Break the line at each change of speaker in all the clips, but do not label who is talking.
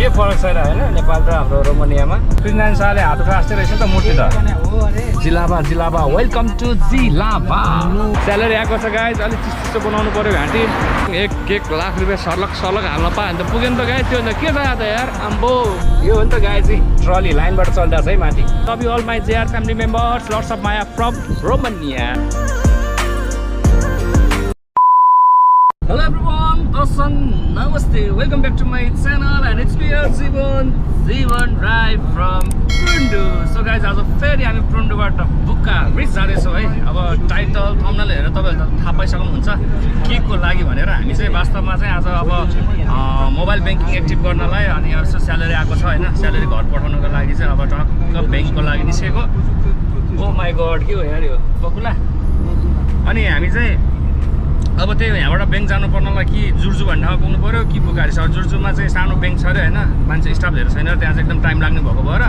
के फरक छैन हैन नेपाल र हाम्रो रोमानियामा प्रिन्सिपल सरले हात उठास्दै रहेछ नि त मूर्ति त जिलाबा जिलाबा वेलकम टु जिलाबा स्यालेरी आएको छ गाइज अलि चिसो बनाउनु पर्यो घाँटी 1 लाख रुपैयाँ सर्लक सर्लक हाल्न पायो भने त पुग्यो नि त गाइज त्यो के छ त यार आम्बो यो हो नि त गाइज ट्रली लाइनबाट चल्दा छ है माथि love you all my JR family members lots of Maya from Romania Hello everyone, Dasan, Namaste, welcome back to my channel and it's me Jeevan Rai from Prundu. So guys, आज फेरि हामी प्रुन्डुबाट Bucharest जाँदैछौँ है। अब title thumbnail हेरेर तपाईहरुले थाहा पाइसक्नुहुन्छ के को लागि भनेर हामी चाहिँ वास्तवमा चाहिँ आज अब मोबाइल ब्याङ्किङ एक्टिभ गर्नलाई अनि यसो स्यालेरी आएको छ हैन स्यालेरी घर पठाउनको लागि चाहिँ अब टक्क ब्याङ्कको लागि निस्केको ओ माय गॉड के हो यार यो बकुला अनि हामी चाहिँ अब त्यही यहाँबाट ब्याङ्क जानु पर्नलाई कि जुर्जु भन्ने ठाउँमा पुग्नु पर्यो कि बुकारी छ जुर्जुमा चाहिँ सानो ब्याङ्क छ अरे हैन मान्छे स्टाफ धेरै छैन त्यहाँ चाहिँ एकदम टाइम लाग्ने भएको भएर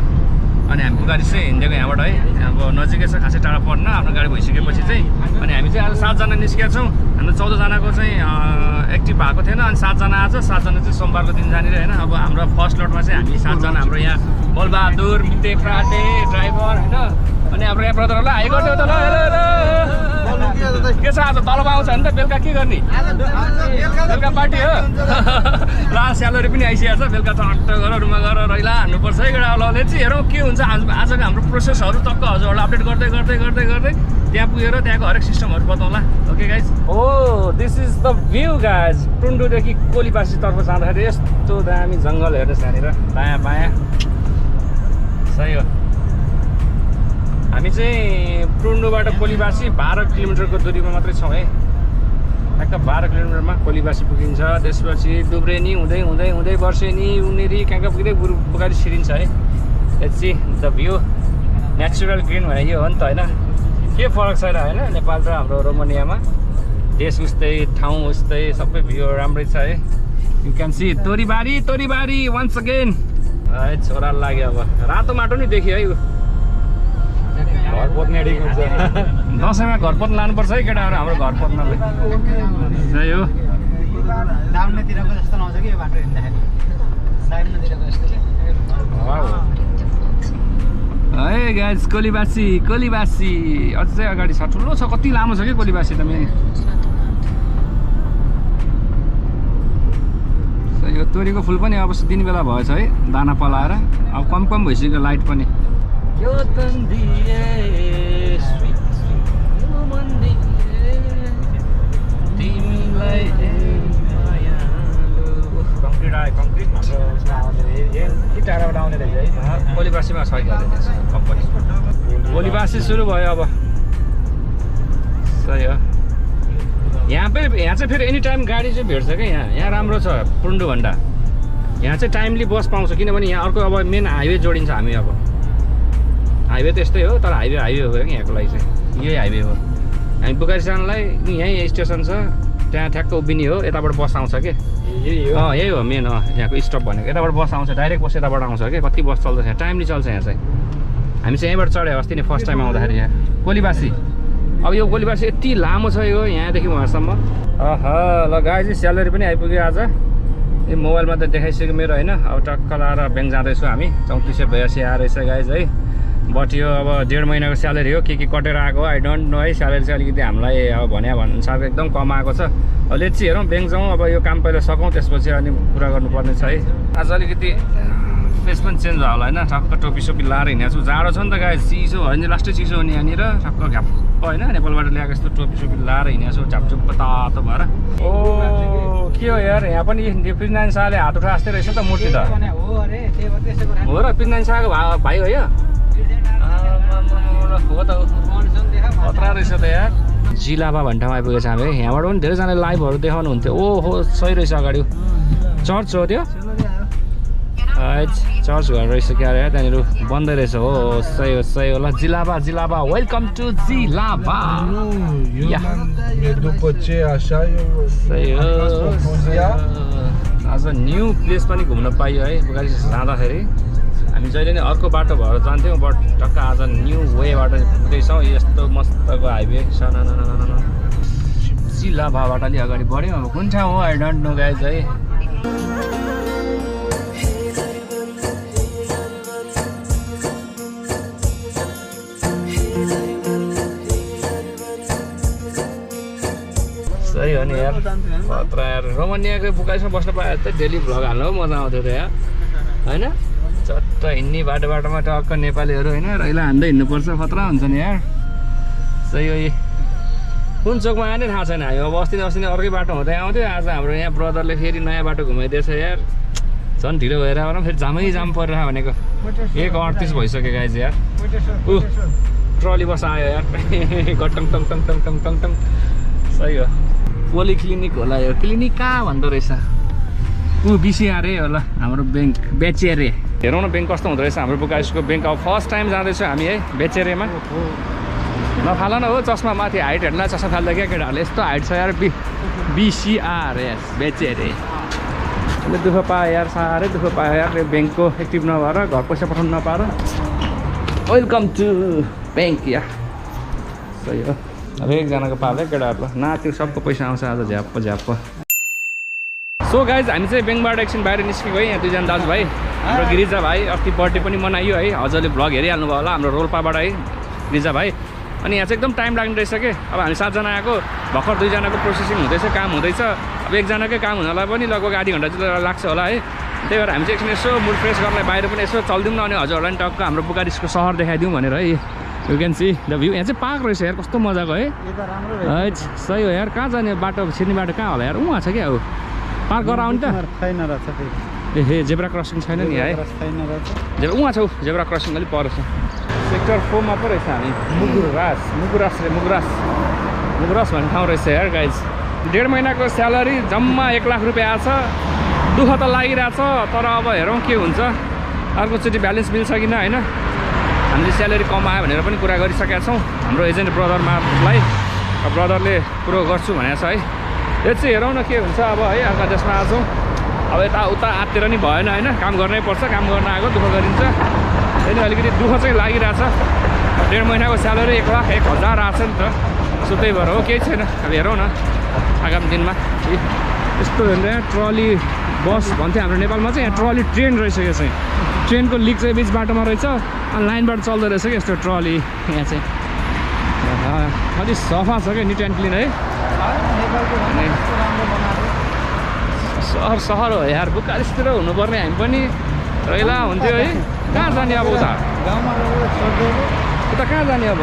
अनि हामी बुकारी चाहिँ हिँडेको यहाँबाट है अब नजिकै छ खासै टाढा पर्न आफ्नो गाडी भइसकेपछि चाहिँ अनि हामी चाहिँ आज 7 जना निस्केका छौँ हाम्रो 14 जनाको चाहिँ एक्टिभ भएको थिएन अनि 7 जना आज 7 जना चाहिँ सोमबारको दिन जाने हैन अब हाम्रो फर्स्ट लटमा चाहिँ हामी 7 जना हाम्रो यहाँ बलबहादुर मिते फ्राटे ड्राइभर हैन अनि हाम्रो यहाँ ब्रदरहरुलाई हाई गर्दै त के छ आज तलब आउँछ नि त बेलुका के गर्ने बेलुका पार्टी हो र स्यालेरी पनि आइसकेको छ बेलुका टट्ट गरेर रुममा गएर रैला हान्नुपर्छ है केटा लले चाहिँ हेरौँ के हुन्छ आजको हाम्रो प्रोसेसहरू टक्क हजुरहरूलाई अपडेट गर्दै गर्दै गर्दै गर्दै त्यहाँ पुगेर त्यहाँको हरेक सिस्टमहरू बताउँला okay guys oh this is the view guys टुन्डुदेखि कोलीपासीतर्फ जाँदाखेरि यस्तो दामी जङ्गल हेर्नुहोस् यहाँनिर दायाँ बायाँ सही हो हामी चाहिँ प्रुन्डुबाट कोलीबासी 12 किलोमिटरको दूरीमा मात्रै छौँ है ठ्याक्क 12 किलोमिटरमा कोलीबासी पुगिन्छ त्यसपछि डुब्रेनी हुँदै हुँदै हुँदै वर्षेनी उनेरी कहाँ पुग्दै बुकारी छिरिन्छ है let's see the view natural green भने यो हो नि त होइन के फरक छैन होइन नेपाल र हाम्रो रोमानियामा देश उस्तै ठाउँ उस्तै सबै भ्यू राम्रै छ है यु क्यान सी तोरीबारी वन्स अगेन है छोरा लाग्यो अब रातो माटो नि देखियो है घर पोत्ने अडिक हुन्छ दसैँमा घर पोत्न लानुपर्छ है केटाहरू हाम्रो घर पोत्नलाई सही हो डाउनतिरको जस्तो नआउँछ कि यो बाटो हिँड्दाखेरि साइडतिरको जस्तो है गाइस कोलीबासी अझै अगाडि छ ठुलो छ कति लामो छ कि कोलीबासी त मेन यो तोरीको फुल पनि अब दिन बेला भएछ है दाना पलाएर अब कम भइसक्यो लाइट पनि यो तन्दिए स्वीट यो मन्दिए तिमीलाई माया कङ्क्रिट हाम्रो के टाढाबाट आउने रहेछ है कोलीबासीमा छ कम्पनी कोलीबासी सुरु भयो अब सही हो यहाँ चाहिँ फेरि एनी टाइम गाडी चाहिँ भेट्छ क्या यहाँ राम्रो छ पुन्डुभन्दा यहाँ चाहिँ टाइमली बस पाउँछ किनभने यहाँ अर्को अब मेन हाइवे जोडिन्छ हामी अब हाइवे त यस्तै हो तर हाइवे हो क्या यहाँको लागि चाहिँ यही हाइवे हो हामी बुकारी जानलाई यहीँ स्टेसन छ त्यहाँ ठ्याक्क उभिने हो यताबाट बस आउँछ कि यही हो मेन हो यहाँको स्टप भनेको यताबाट बस आउँछ डाइरेक्ट बस यताबाट आउँछ कि कति बस चल्छ यहाँ टाइमली चल्छ यहाँ चाहिँ हामी चाहिँ यहीँबाट चढ्यो अस्ति नै फर्स्ट टाइम आउँदाखेरि यहाँ कोलीबासी अब यो कोलीबासी यति लामो छ यो यहाँदेखि उहाँसम्म ल गाई चाहिँ स्यालेरी पनि आइपुग्यो आज यो मोबाइलमा त देखाइसक्यो मेरो होइन अब टक्क लाएर ब्याङ्क जाँदैछु हामी 3482 आएछ गाइज है बट यो अब 1.5 महिनाको स्यालेरी हो के कटेर आएको आई डोन्ट नो है स्यालेरी चाहिँ अलिकति हामीलाई अब भन्नुसार एकदम कम आएको छ अब लेट्स हेरौँ ब्याङ्क जाउँ अब यो काम पहिला सकौँ त्यसपछि अनि पुरा गर्नुपर्ने छ है आज अलिकति फेस पनि चेन्ज भयो होला होइन ठक्क टोपी लाएर हिँडेको छु जाडो छ नि त गाइस चिसो भयो नि लास्टै चिसो हो नि यहाँनिर ठक्क घ्याप्प होइन नेपालबाट ल्याएको यस्तो टोपी लाएर हिँडेको छु झ्यापझुप्प तातो भएर ओ के हो यार यहाँ पनि प्रिन्सिपल सरले हात उठास्दै रहेछ त मूर्ति त हो र प्रिन्सिपल सरको भाइ हो यो हो त खतरा रहेछ त यार जिलाबा भन्ने ठाउँमा आइपुगेको छ हामी यहाँबाट पनि धेरैजनाले लाइभहरू देखाउनु हुन्थ्यो ओहो सही रहेछ अगाडि चर्च हो त्यो चर्च घर रहेछ क्या अरे त्यहाँनिर बन्दै रहेछ हो सही हो ल जिलाबा वेलकम टु जिलाबा सही हो आज न्यू प्लेस पनि घुम्न पाइयो है बुकारी जाँदाखेरि हामी जहिले नै अर्को बाटो भएर जान्थ्यौँ बट टक्क आज न्यू वेबाट पुग्दैछौँ यस्तो मस्तको हाइवे जिलाबाबाट अलि अगाडि बढ्यौँ अब कुन ठाउँ हो आई डोन्ट नो गाइज है यार खतरा यार रोमानियाको बुकाइसमा बस्न पाए त डेली भ्लग हाल्नु मजा आउँथ्यो त यार हैन चट्ट हिँड्ने बाटोमा टक्क नेपालीहरू हैन रैला हान्दै हिँड्नुपर्छ खतरा हुन्छ नि यार सही हो कुन चोकमा आने थाहा छैन हामी अब अस्ति अर्कै बाटो हुँदै आउँथ्यो आज हाम्रो यहाँ ब्रदरले फेरि नयाँ बाटो घुमाइदिएछ यार झन् ढिलो भएर आउन फेरि जाम परिरह भनेको 1:38 भइसक्यो गाइज यार ट्रली बस आयो यार गटङ टङ टङ टङ टङ टङ टङ सही हो पोली क्लिनिक होला यो क्लिनिक कहाँ भन्दो रहेछ बिसिआर होला हाम्रो ब्याङ्क बेचेरे हेरौँ न ब्याङ्क कस्तो हुँदो रहेछ हाम्रो बुकाइसको ब्याङ्क अब फर्स्ट टाइम जाँदैछु हामी है बेचेरेमा नफाल न हो चस्मा माथि हाइट हेर्न चस्मा फाल्दा क्या केटाहरूले यस्तो हाइट छ यार बिसिआर यस बेचेरे अहिले दुःख पायो यार साह्रै दुःख पायो यार ब्याङ्कको एक्टिभ नभएर घर पैसा पठाउनु नपाएर वेलकम टु ब्याङ्क या सही हो अब एकजनाको पाल्यो केटाहरू नाच्यो सबको पैसा आउँछ आज झ्याप्प सो गाइज हामी चाहिँ ब्याङ्कबाट एकछिन बाहिर निस्केको है यहाँ दुईजना दाजुभाइ हाम्रो गिरिजा भाइ अस्ति बर्थडे पनि मनाइयो है हजुरले भ्लग हेरिहाल्नु भयो होला हाम्रो रोल्पाबाट है गिरिजा भाइ अनि यहाँ चाहिँ एकदम टाइम लाग्ने रहेछ कि अब हामी 7 जना आएको भर्खर 2 जनाको प्रोसेसिङ हुँदैछ काम हुँदैछ अब एकजनाकै काम हुनलाई पनि लगभग आधी घन्टा चाहिँ लाग्छ होला है त्यही भएर हामी चाहिँ एकछिन यसो मुड फ्रेस गर्नलाई बाहिर पनि यसो चल्दिउँ न अनि हजुरहरूलाई पनि टक्क हाम्रो बुकारेस्टको सहर देखाइदिउँ भनेर है you can see the view यहाँ चाहिँ पार्क रहेछ यार कस्तो मजाको है सही हो यार कहाँ जाने बाटो छिर्ने बाटो कहाँ होला यार उहाँ छ क्या अब पार्क गरेर आउने त ए जेब्रा क्रसिङ छैन नि है उहाँ छ जेब्रा क्रसिङ अलिक पर छ सेक्टर 4 मा पो रहेछ हामी मुगुरास भन्ने ठाउँ रहेछ यार गाइज 1.5 महिनाको स्यालेरी जम्मा 1 लाख रुपियाँ आछ दुःख त लागिरहेछ तर अब हेरौँ के हुन्छ अर्कोचोटि ब्यालेन्स मिल्छ कि होइन हामीले स्यालेरी कमायो भनेर पनि कुरा गरिसकेका छौँ हाम्रो एजेन्ट ब्रदरलाई ब्रदरले कुरो गर्छु भनेको छ है यो चाहिँ हेरौँ न के हुन्छ अब है अर्का देशमा आछौँ अब यताउता आत्तिर नि भएन होइन काम गर्नै पर्छ काम गर्न आएको दुःख गरिन्छ त्यही अलिकति दुःख चाहिँ लागिरहेछ 1.5 महिनाको स्यालेरी 1,01,000 आएको छ नि त सो त्यही भएर हो केही छैन अब हेरौँ न आगामी दिनमा यस्तो यहाँ ट्रली बस भन्थ्यो हाम्रो नेपालमा चाहिँ यहाँ ट्रली ट्रेन रहेछ यो चाहिँ ट्रेनको लिक चाहिँ बिच बाटोमा रहेछ अनि लाइनबाट चल्दो रहेछ कि यस्तो ट्रली यहाँ चाहिँ अलिक सफा छ क्या निट एन्ड क्लिन है सहर हो यार बुकारेस्टतिर हुनुपर्ने हामी पनि रैला हुन्थ्यो है कहाँ जाने अब उता कहाँ जाने अब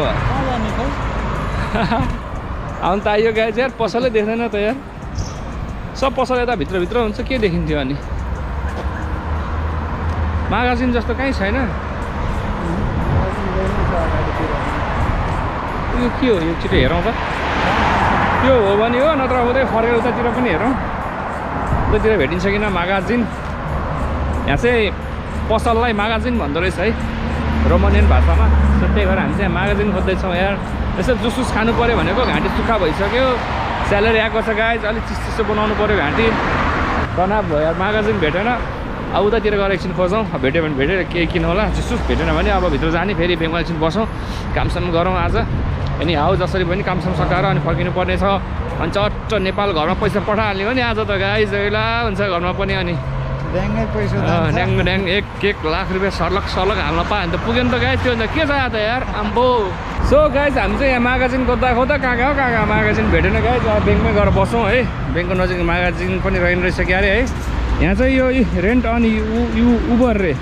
आउनु त आइयो गाइज यार पसलै देख्दैन त यार सब पसल यता भित्रभित्र हुन्छ के देखिन्थ्यो अनि मागाजिन जस्तो कहीँ छैन यो के हो यो छिटो हेरौँ त त्यो हो भने हो नत्र उतै फर्केर उतातिर पनि हेरौँ उतातिर भेटिन्छ किन मागाजिन यहाँ चाहिँ पसललाई मागाजिन भन्दो रहेछ है रोमानियन भाषामा सो त्यही भएर हामी चाहिँ मागाजिन खोज्दैछौँ यार यसो जुसुस खानु पऱ्यो भनेको घाँटी सुक्खा भइसक्यो स्यालेरी आएको छ गाइज अलिक चिसो बनाउनु पऱ्यो घाँटी तनाव भयो यार मागाजिन भेटेन अब उतातिर गएर एकछिन खोजौँ भेट्यो भने भेटेर केही किन होला जुसुस भेटेन भने अब भित्र जाने फेरि ब्याङ्कमा एकछिन बसौँ कामसाम गरौँ आज अनि हाउ जसरी पनि कामसाम सकाएर अनि फर्किनु पर्ने छ अनि चट्ट नेपाल घरमा पैसा पठाइहाल्ने हो नि आज त गाइज जहिला हुन्छ घरमा पनि अनि ड्याङ 1 लाख रुपियाँ सर्लक हाल्न पायो भने त पुग्यो नि त गाइज त्यो अन्त के चाहियो त यार आम्बो सो गाइज हामी चाहिँ यहाँ मागाजिन खोज्दा कहाँ मागाजिन भेटेन गाइज अब ब्याङ्कमै गएर बसौँ है ब्याङ्कको नजिक मागाजिन पनि रहेन रहेछ क्यारे है यहाँ चाहिँ यो रेन्ट अनि उबर रे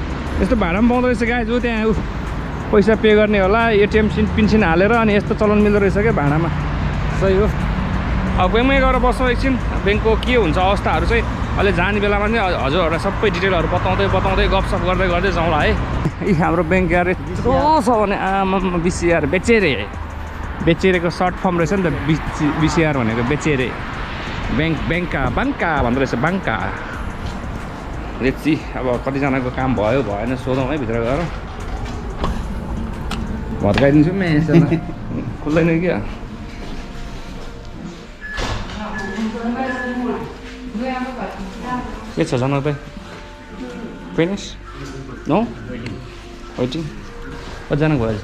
यस्तो भाडा पनि पाउँदो रहेछ गाइज त्यहाँ पैसा पे गर्ने होला एटिएम पिनसिन हालेर अनि यस्तो चलन मिल्दो रहेछ क्या भाडामा सही हो अब ब्याङ्कमै गएर बस्छौँ एकछिन ब्याङ्कको के हुन्छ अवस्थाहरू चाहिँ अहिले जाने बेलामा पनि हजुरहरूलाई सबै डिटेलहरू बताउँदै गफसफ गर्दै जाउँला है हाम्रो ब्याङ्क यार यत्रो छ भने आमा बिसिआर बेचेरेको सर्ट फर्म रहेछ नि त बिसिआर भनेको बेचेरे ब्याङ्का भन्दो रहेछ बाङ्का रेची अब कतिजनाको काम भयो भएन सोधौँ है भित्र गएर भत्काइदिन्छु म खुल्दैन क्या के छ जान त फिनिस नो वेटिङ कतिजना भएछ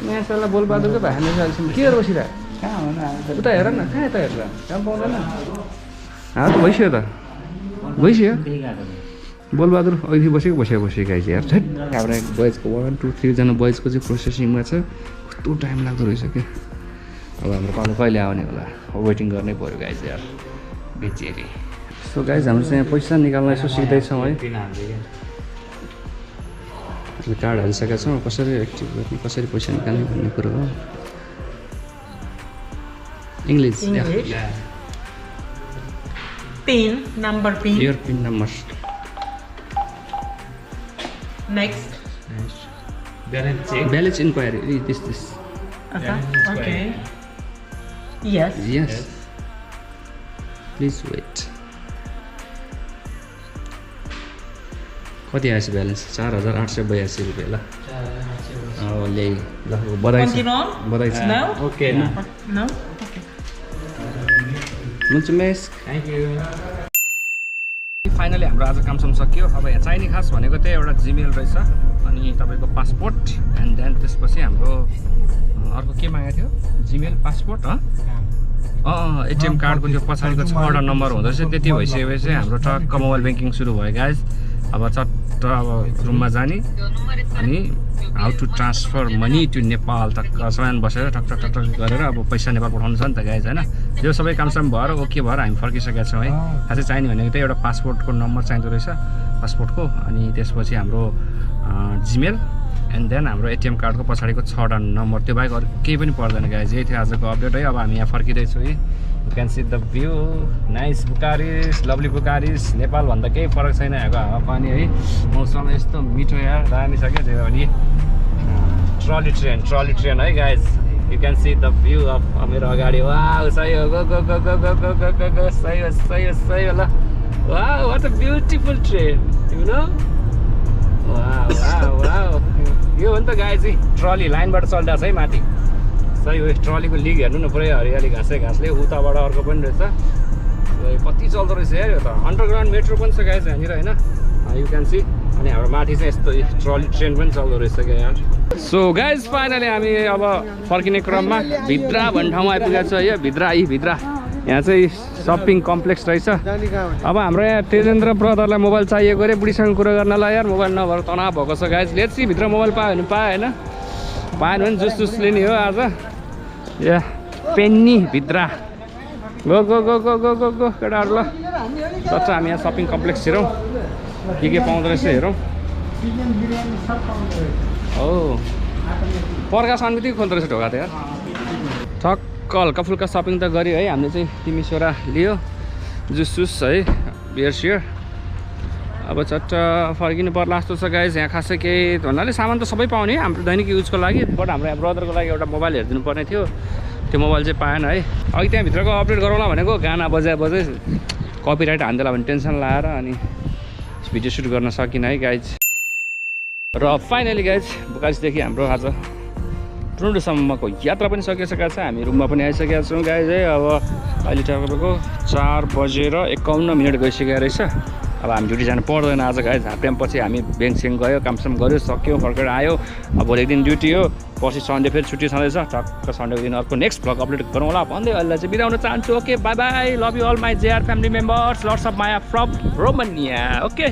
यहाँ साला बोलबहादुरको भाइ हाल्नु के रोसिरा कहाँ हुन उता हेर न कहाँ यता हेरेर काम पाउँदैन त भइसक्यो त भइसक्यो बोलबहादुर अहिले बसेको आइज यार हाम्रो बोइजको 1 2 3 जना बोइजको चाहिँ प्रोसेसिङमा छ कस्तो टाइम लाग्दो रहेछ क्या अब हाम्रो कल कहिले आउने होला वेटिङ गर्नै पऱ्यो गाइज यार बेचेरी सो गाइज हाम्रो चाहिँ यहाँ पैसा निकाल्न यसो सिक्दैछौँ है कार्ड हालिसकेका छौँ कसरी एक्टिभ गर्ने कसरी पैसा निकाल्ने भन्ने कुरो हो English
PIN number PIN.
Your PIN number.
Next.
Balance check.
Balance inquiry. This.
Okay. Yes.
Yes. Please wait. कति आएछ ब्यालेन्स 4882 रुपैयाँ ल ल्याइ ल बधाई छ बधाई छ
Okay.
No. Okay.
हुन्छ मिस
Thank you.
फाइनली हाम्रो आज कामसम्म सकियो अब यहाँ चाहिने खास भनेको चाहिँ एउटा जिमेल रहेछ अनि तपाईँको पासपोर्ट एन्ड देन त्यसपछि हाम्रो अर्को के मागेको थियो जिमेल पासपोर्ट एटिएम कार्डको त्यो पछाडिको 6वटा नम्बर हुँदो रहेछ त्यति भइसकेपछि हाम्रो टक्क मोबाइल ब्याङ्किङ सुरु भयो गाइज अब चट्ट अब रुममा जाने अनि how to transfer money to Nepal टक्क सबैजना बसेर टक टक टक टक गरेर अब पैसा नेपाल पठाउनु छ नि त गाइज होइन यो सबै कामसम्म भएर ओके भएर हामी फर्किसकेका छौँ है खासै चाहिने भनेको चाहिँ एउटा पासपोर्टको नम्बर चाहिँदो रहेछ पासपोर्टको अनि त्यसपछि हाम्रो जिमेल एन्ड देन हाम्रो एटिएम कार्डको पछाडिको 6वटा नम्बर त्यो बाहेक अरू केही पनि पर्दैन गाइज यही थियो आजको अपडेट है अब हामी यहाँ फर्किँदैछौँ है you can see the view nice Bucharest lovely Bucharest नेपालभन्दा केही फरक छैन यहाँको हावापानी है मौसम यस्तो मिठो यहाँ दामी छ क्या त्यही भने ट्रली ट्रेन है guys you can see the view of मेरो अगाडि वाउ सही हो go go go go go go go go go सही हो ल wow what a beautiful train you know wow यो हो नि त गाइज ट्रली लाइनबाट चलिरहेको छ है माथि सही हो ट्रलीको लिग हेर्नु न पुरै हरियाली घाँसले उताबाट अर्को पनि रहेछ कति चल्दो रहेछ यार यो त अन्डरग्राउन्ड मेट्रो पनि छ गाइज यहाँनिर होइन यु क्यान सी अनि हाम्रो माथि चाहिँ यस्तो ट्रली ट्रेन पनि चल्दो रहेछ क्या यार सो गाइज फाइनली हामी अब फर्किने क्रममा भित्रा भन्ने ठाउँमा आइपुगेको छ यो भित्रा यहाँ चाहिँ सपिङ कम्प्लेक्स रहेछ अब हाम्रो यहाँ तेजेन्द्र ब्रदरलाई मोबाइल चाहिएको अरे बुढीसँग कुरो गर्नलाई यार मोबाइल नभएर तनाव भएको छ गाइज लेट्स सी भित्र मोबाइल पायो भने पाएन भने जुसले नि हो आज या पेन्नी भित्रा go go go go go go go केटाहरू ल सच्चा हामी यहाँ सपिङ कम्प्लेक्स हेरौँ के पाउँदो रहेछ हेरौँ हो पर्खा सानबित्तिकै खोल्दो रहेछ ढोका त यार ठक्क हल्का फुल्का सपिङ त गऱ्यो है हामीले चाहिँ तिमी छोरा लियो जुस है बियर सियर अब चट्ट फर्किनु पर्ला जस्तो छ गाइज यहाँ खासै केही भन्नाले सामान त सबै पाउने हाम्रो दैनिक युजको लागि बट हाम्रो यहाँ ब्रदरको लागि एउटा मोबाइल हेरिदिनु पर्ने थियो त्यो मोबाइल चाहिँ पाएन है अघि त्यहाँभित्रको अपडेट गरौँला भनेको गाना बजाए कपिराइट हान्देला भने टेन्सन लाएर अनि भिडियो सुट गर्न सकिनँ है गाइज र फाइनली गाइज बुकारेस्टदेखि हाम्रो आज टोरन्टोसम्मको यात्रा पनि सकिसकेका छ हामी रुममा पनि आइसकेका छौँ गाइज है अब अहिले तपाईँको 4:51 गइसकेको रहेछ अब हामी ड्युटी जानु पर्दैन आज गाइज हाफ टाइम पछि हामी ब्याङ्कसिङ गयो कामसाम गऱ्यो सक्यो फर्केर आयो अब भोलिको दिन ड्युटी हो पछि सन्डे फेरि छुट्टी छँदैछ टक्क सन्डेको दिन अर्को नेक्स्ट भ्लग अपलोड गरौँ होला भन्दै अहिले चाहिँ बिदाउन चाहन्छु okay bye bye love you all my JR family members lots of Maya from Romania okay